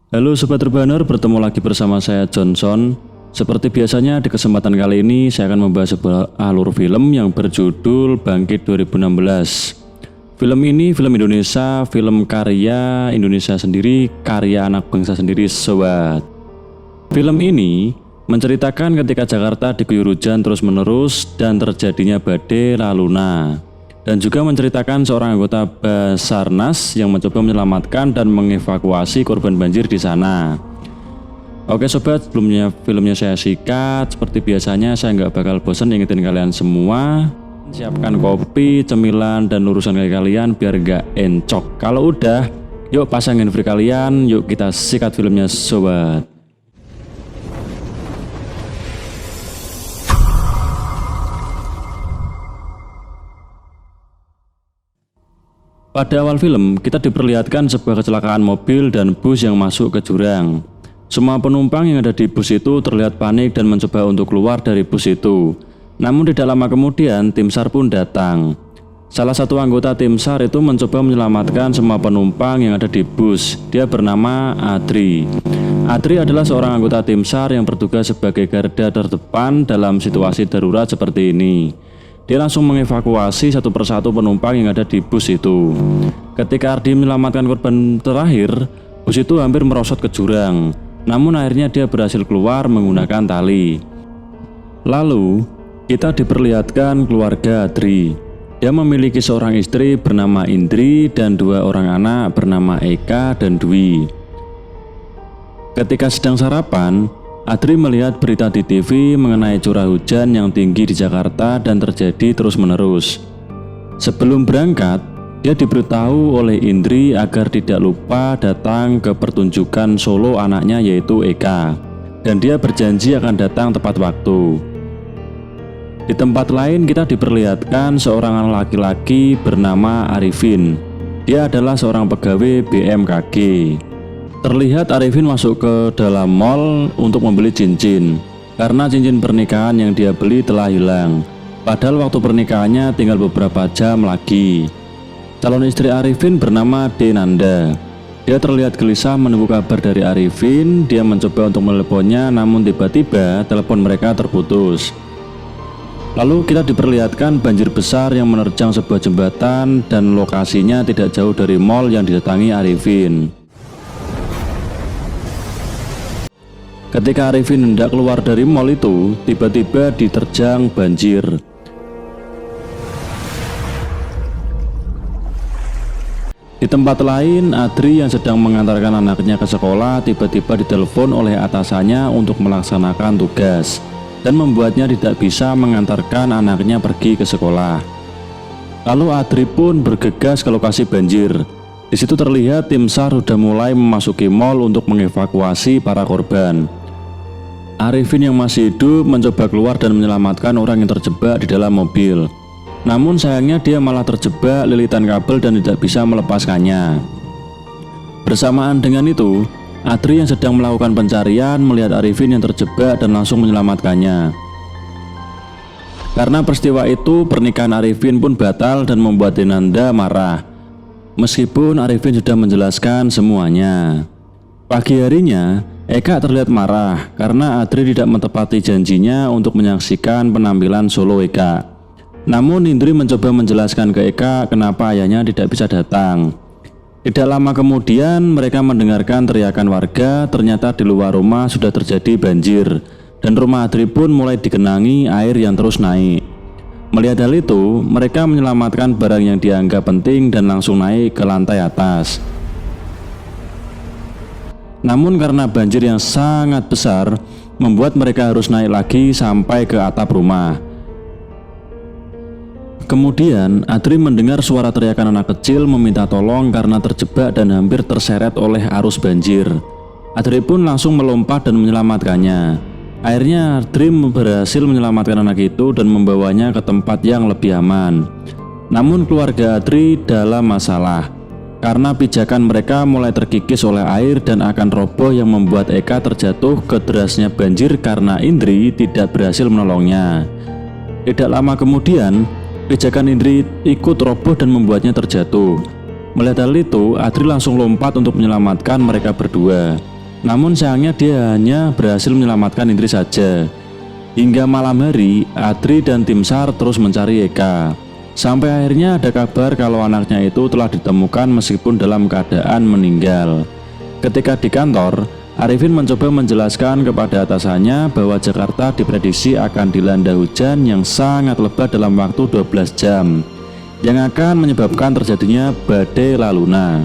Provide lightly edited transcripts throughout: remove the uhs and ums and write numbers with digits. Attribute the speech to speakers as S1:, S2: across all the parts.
S1: Halo Sobat Urbanur, bertemu lagi bersama saya Johnson. Seperti biasanya di kesempatan kali ini saya akan membahas sebuah alur film yang berjudul Bangkit 2016. Film ini film Indonesia, film karya Indonesia sendiri, karya anak bangsa sendiri sobat. Film ini menceritakan ketika Jakarta diguyur hujan terus-menerus dan terjadinya badai La Luna. Dan juga menceritakan seorang anggota Basarnas yang mencoba menyelamatkan dan mengevakuasi korban banjir di sana. Oke sobat, sebelumnya filmnya saya sikat. Seperti biasanya saya nggak bakal bosan ingetin kalian semua. Siapkan kopi, cemilan, dan urusan kaki kalian biar nggak encok. Kalau udah, yuk pasangin free kalian, yuk kita sikat filmnya sobat. Pada awal film, kita diperlihatkan sebuah kecelakaan mobil dan bus yang masuk ke jurang. Semua penumpang yang ada di bus itu terlihat panik dan mencoba untuk keluar dari bus itu. Namun tidak lama kemudian, tim SAR pun datang. Salah satu anggota tim SAR itu mencoba menyelamatkan semua penumpang yang ada di bus. Dia bernama Adri. Adri adalah seorang anggota tim SAR yang bertugas sebagai garda terdepan dalam situasi darurat seperti ini. Dia langsung mengevakuasi satu persatu penumpang yang ada di bus itu. Ketika Ardi menyelamatkan korban terakhir, bus itu hampir merosot ke jurang. Namun akhirnya dia berhasil keluar menggunakan tali. Lalu, kita diperlihatkan keluarga Adri. Dia memiliki seorang istri bernama Indri dan dua orang anak bernama Eka dan Dwi. Ketika sedang sarapan, Adri melihat berita di TV mengenai curah hujan yang tinggi di Jakarta dan terjadi terus-menerus. Sebelum berangkat, dia diberitahu oleh Indri agar tidak lupa datang ke pertunjukan solo anaknya yaitu Eka. Dan dia berjanji akan datang tepat waktu. Di tempat lain kita diperlihatkan seorang laki-laki bernama Arifin. Dia adalah seorang pegawai BMKG. Terlihat Arifin masuk ke dalam mall untuk membeli cincin karena cincin pernikahan yang dia beli telah hilang. Padahal waktu pernikahannya tinggal beberapa jam lagi. Calon istri Arifin bernama Denanda. Dia terlihat gelisah menunggu kabar dari Arifin. Dia mencoba untuk menelponnya, namun tiba-tiba telepon mereka terputus. Lalu kita diperlihatkan banjir besar yang menerjang sebuah jembatan dan lokasinya tidak jauh dari mall yang didatangi Arifin. Ketika Arifin hendak keluar dari mall itu, tiba-tiba diterjang banjir. Di tempat lain, Adri yang sedang mengantarkan anaknya ke sekolah tiba-tiba ditelepon oleh atasannya untuk melaksanakan tugas dan membuatnya tidak bisa mengantarkan anaknya pergi ke sekolah. Lalu Adri pun bergegas ke lokasi banjir. Di situ terlihat tim SAR sudah mulai memasuki mall untuk mengevakuasi para korban. Arifin yang masih hidup mencoba keluar dan menyelamatkan orang yang terjebak di dalam mobil. Namun sayangnya dia malah terjebak lilitan kabel dan tidak bisa melepaskannya. Bersamaan dengan itu, Adri yang sedang melakukan pencarian melihat Arifin yang terjebak dan langsung menyelamatkannya. Karena peristiwa itu, pernikahan Arifin pun batal dan membuat Denanda marah. Meskipun Arifin sudah menjelaskan semuanya. Pagi harinya, Eka terlihat marah karena Adri tidak menepati janjinya untuk menyaksikan penampilan solo Eka. Namun Indri mencoba menjelaskan ke Eka kenapa ayahnya tidak bisa datang. Tidak lama kemudian mereka mendengarkan teriakan warga. Ternyata di luar rumah sudah terjadi banjir dan rumah Adri pun mulai digenangi air yang terus naik. Melihat hal itu, mereka menyelamatkan barang yang dianggap penting dan langsung naik ke lantai atas. Namun karena banjir yang sangat besar, membuat mereka harus naik lagi sampai ke atap rumah. Kemudian Adri mendengar suara teriakan anak kecil meminta tolong karena terjebak dan hampir terseret oleh arus banjir. Adri pun langsung melompat dan menyelamatkannya. Akhirnya Adri berhasil menyelamatkan anak itu dan membawanya ke tempat yang lebih aman. Namun keluarga Adri dalam masalah karena pijakan mereka mulai terkikis oleh air dan akan roboh yang membuat Eka terjatuh ke derasnya banjir karena Indri tidak berhasil menolongnya. Tidak lama kemudian, pijakan Indri ikut roboh dan membuatnya terjatuh. Melihat hal itu, Adri langsung lompat untuk menyelamatkan mereka berdua. Namun sayangnya dia hanya berhasil menyelamatkan Indri saja. Hingga malam hari, Adri dan tim SAR terus mencari Eka. Sampai akhirnya ada kabar kalau anaknya itu telah ditemukan meskipun dalam keadaan meninggal. Ketika di kantor, Arifin mencoba menjelaskan kepada atasannya bahwa Jakarta diprediksi akan dilanda hujan yang sangat lebat dalam waktu 12 jam, yang akan menyebabkan terjadinya badai La Luna.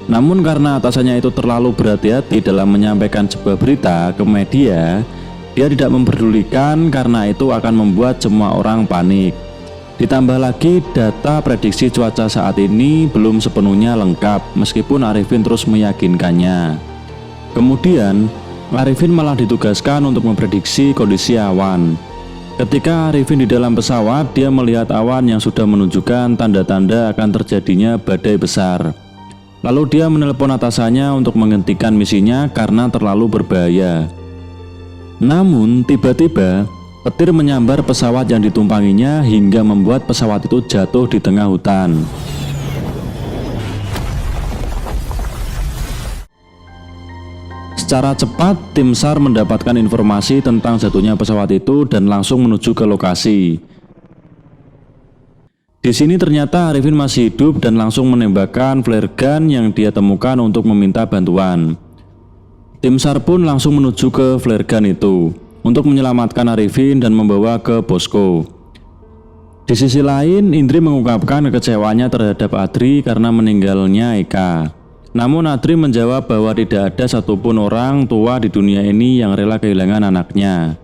S1: Namun karena atasannya itu terlalu berhati-hati dalam menyampaikan sebuah berita ke media, dia tidak memperdulikan karena itu akan membuat semua orang panik. Ditambah lagi data prediksi cuaca saat ini belum sepenuhnya lengkap meskipun Arifin terus meyakinkannya. Kemudian Arifin malah ditugaskan untuk memprediksi kondisi awan. Ketika Arifin di dalam pesawat, dia melihat awan yang sudah menunjukkan tanda-tanda akan terjadinya badai besar. Lalu dia menelepon atasannya untuk menghentikan misinya karena terlalu berbahaya. Namun tiba-tiba petir menyambar pesawat yang ditumpanginya hingga membuat pesawat itu jatuh di tengah hutan. Secara cepat, tim SAR mendapatkan informasi tentang jatuhnya pesawat itu dan langsung menuju ke lokasi. Di sini ternyata Arifin masih hidup dan langsung menembakkan flare gun yang dia temukan untuk meminta bantuan. Tim SAR pun langsung menuju ke flare gun itu untuk menyelamatkan Arifin dan membawa ke posko. Di sisi lain, Indri mengungkapkan kekecewaannya terhadap Adri karena meninggalnya Eka. Namun Adri menjawab bahwa tidak ada satupun orang tua di dunia ini yang rela kehilangan anaknya.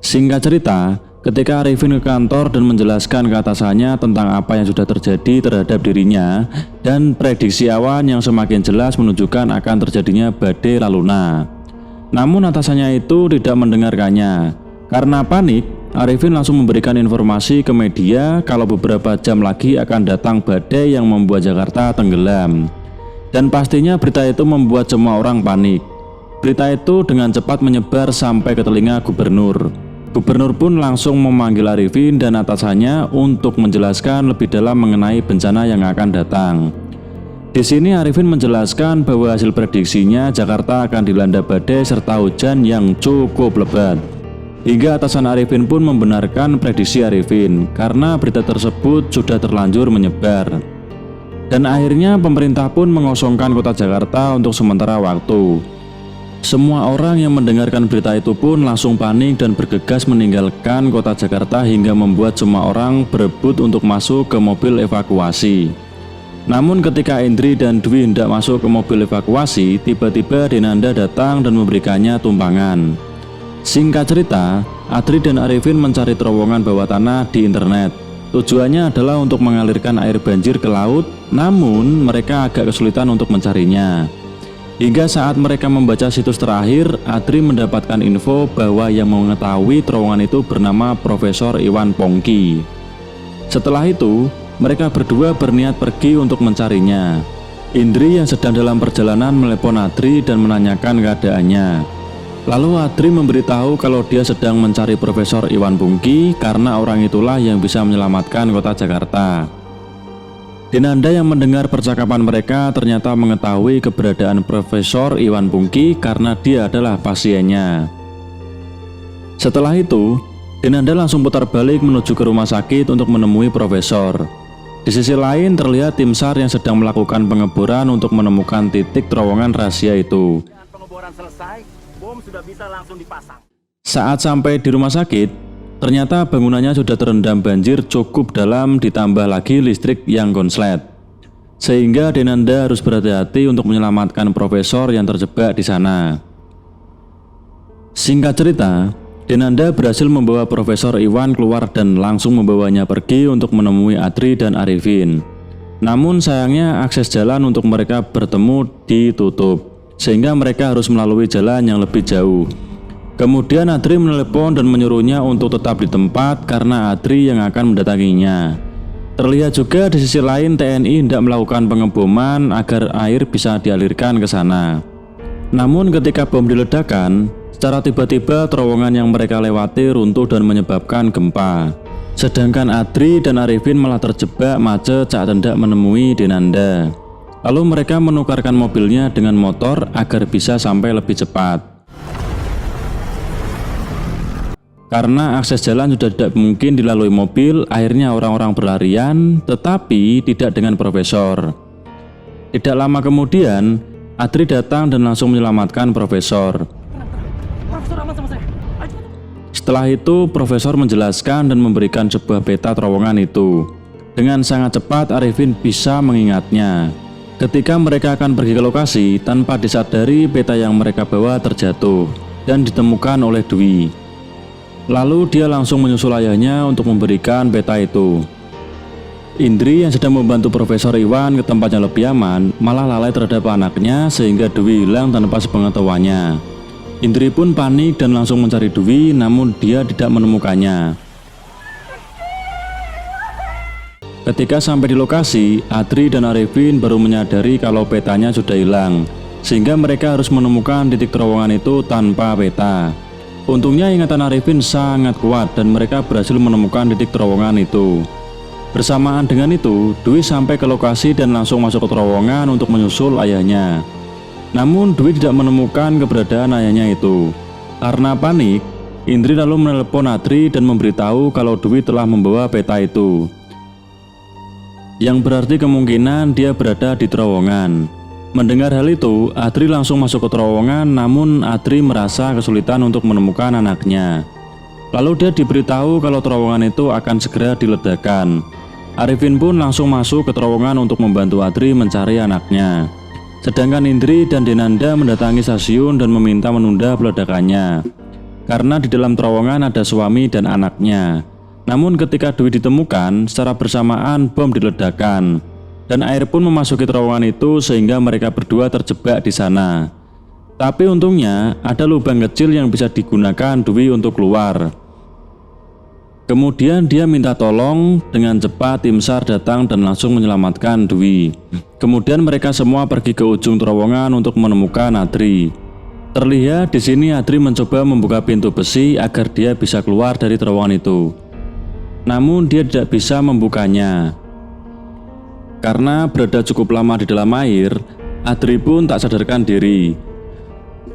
S1: Singkat cerita, ketika Arifin ke kantor dan menjelaskan ke atasannya tentang apa yang sudah terjadi terhadap dirinya dan prediksi awan yang semakin jelas menunjukkan akan terjadinya badai La Luna. Namun atasannya itu tidak mendengarkannya. Karena panik, Arifin langsung memberikan informasi ke media kalau beberapa jam lagi akan datang badai yang membuat Jakarta tenggelam. Dan pastinya berita itu membuat semua orang panik. Berita itu dengan cepat menyebar sampai ke telinga gubernur. Gubernur pun langsung memanggil Arifin dan atasannya untuk menjelaskan lebih dalam mengenai bencana yang akan datang. Di sini Arifin menjelaskan bahwa hasil prediksinya Jakarta akan dilanda badai serta hujan yang cukup lebat. Hingga atasan Arifin pun membenarkan prediksi Arifin karena berita tersebut sudah terlanjur menyebar. Dan akhirnya pemerintah pun mengosongkan kota Jakarta untuk sementara waktu. Semua orang yang mendengarkan berita itu pun langsung panik dan bergegas meninggalkan kota Jakarta hingga membuat semua orang berebut untuk masuk ke mobil evakuasi. Namun ketika Indri dan Dwi hendak masuk ke mobil evakuasi, tiba-tiba Denanda datang dan memberikannya tumpangan. Singkat cerita, Adri dan Arifin mencari terowongan bawah tanah di internet. Tujuannya adalah untuk mengalirkan air banjir ke laut, namun mereka agak kesulitan untuk mencarinya. Hingga saat mereka membaca situs terakhir, Adri mendapatkan info bahwa yang mengetahui terowongan itu bernama Profesor Iwan Pongki. Setelah itu, mereka berdua berniat pergi untuk mencarinya. Indri yang sedang dalam perjalanan menelepon Adri dan menanyakan keadaannya. Lalu Adri memberitahu kalau dia sedang mencari Profesor Iwan Pongki karena orang itulah yang bisa menyelamatkan kota Jakarta. Denanda yang mendengar percakapan mereka ternyata mengetahui keberadaan Profesor Iwan Pongki karena dia adalah pasiennya. Setelah itu, Denanda langsung putar balik menuju ke rumah sakit untuk menemui Profesor. Di sisi lain terlihat tim SAR yang sedang melakukan pengeboran untuk menemukan titik terowongan rahasia itu.
S2: Pengeboran selesai, bom sudah bisa langsung dipasang.
S1: Saat sampai di rumah sakit, ternyata bangunannya sudah terendam banjir cukup dalam ditambah lagi listrik yang konslet. Sehingga Denanda harus berhati-hati untuk menyelamatkan Profesor yang terjebak di sana. Singkat cerita, Denanda berhasil membawa Profesor Iwan keluar dan langsung membawanya pergi untuk menemui Adri dan Arifin. Namun sayangnya akses jalan untuk mereka bertemu ditutup, sehingga mereka harus melalui jalan yang lebih jauh. Kemudian Adri menelepon dan menyuruhnya untuk tetap di tempat karena Adri yang akan mendatanginya. Terlihat juga di sisi lain TNI hendak melakukan pengeboman agar air bisa dialirkan ke sana. Namun ketika bom diledakkan, secara tiba-tiba terowongan yang mereka lewati runtuh dan menyebabkan gempa. Sedangkan Adri dan Arifin malah terjebak macet saat hendak menemui Denanda. Lalu mereka menukarkan mobilnya dengan motor agar bisa sampai lebih cepat. Karena akses jalan sudah tidak mungkin dilalui mobil, akhirnya orang-orang berlarian, tetapi tidak dengan Profesor. Tidak lama kemudian, Adri datang dan langsung menyelamatkan Profesor.
S2: Profesor aman sama saya. Ayo.
S1: Setelah itu, Profesor menjelaskan dan memberikan sebuah peta terowongan itu. Dengan sangat cepat, Arifin bisa mengingatnya. Ketika mereka akan pergi ke lokasi, tanpa disadari peta yang mereka bawa terjatuh dan ditemukan oleh Dwi. Lalu dia langsung menyusul ayahnya untuk memberikan peta itu. Indri yang sedang membantu Profesor Iwan ke tempatnya lebih aman, malah lalai terhadap anaknya sehingga Dwi hilang tanpa sepengetahuannya. Indri pun panik dan langsung mencari Dwi, namun dia tidak menemukannya. Ketika sampai di lokasi, Adri dan Arifin baru menyadari kalau petanya sudah hilang, sehingga mereka harus menemukan titik terowongan itu tanpa peta. Untungnya ingatan Arifin sangat kuat dan mereka berhasil menemukan titik terowongan itu. Bersamaan dengan itu, Dwi sampai ke lokasi dan langsung masuk ke terowongan untuk menyusul ayahnya. Namun Dwi tidak menemukan keberadaan ayahnya itu. Karena panik, Indri lalu menelepon Adri dan memberitahu kalau Dwi telah membawa peta itu. Yang berarti kemungkinan dia berada di terowongan. Mendengar hal itu, Adri langsung masuk ke terowongan, namun Adri merasa kesulitan untuk menemukan anaknya. Lalu dia diberitahu kalau terowongan itu akan segera diledakkan. Arifin pun langsung masuk ke terowongan untuk membantu Adri mencari anaknya. Sedangkan Indri dan Denanda mendatangi stasiun dan meminta menunda peledakannya. Karena di dalam terowongan ada suami dan anaknya. Namun ketika Dwi ditemukan, secara bersamaan bom diledakkan. Dan air pun memasuki terowongan itu sehingga mereka berdua terjebak di sana. Tapi untungnya ada lubang kecil yang bisa digunakan Dwi untuk keluar. Kemudian dia minta tolong, dengan cepat tim SAR datang dan langsung menyelamatkan Dwi. Kemudian mereka semua pergi ke ujung terowongan untuk menemukan Adri. Terlihat di sini Adri mencoba membuka pintu besi agar dia bisa keluar dari terowongan itu. Namun dia tidak bisa membukanya. Karena berada cukup lama di dalam air, Adri pun tak sadarkan diri.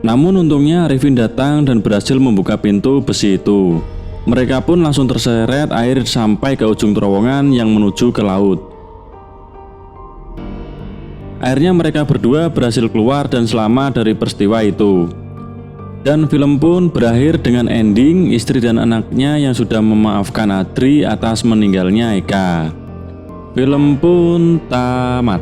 S1: Namun untungnya Arifin datang dan berhasil membuka pintu besi itu. Mereka pun langsung terseret air sampai ke ujung terowongan yang menuju ke laut. Akhirnya mereka berdua berhasil keluar dan selamat dari peristiwa itu. Dan film pun berakhir dengan ending istri dan anaknya yang sudah memaafkan Adri atas meninggalnya Eka. Film pun tamat.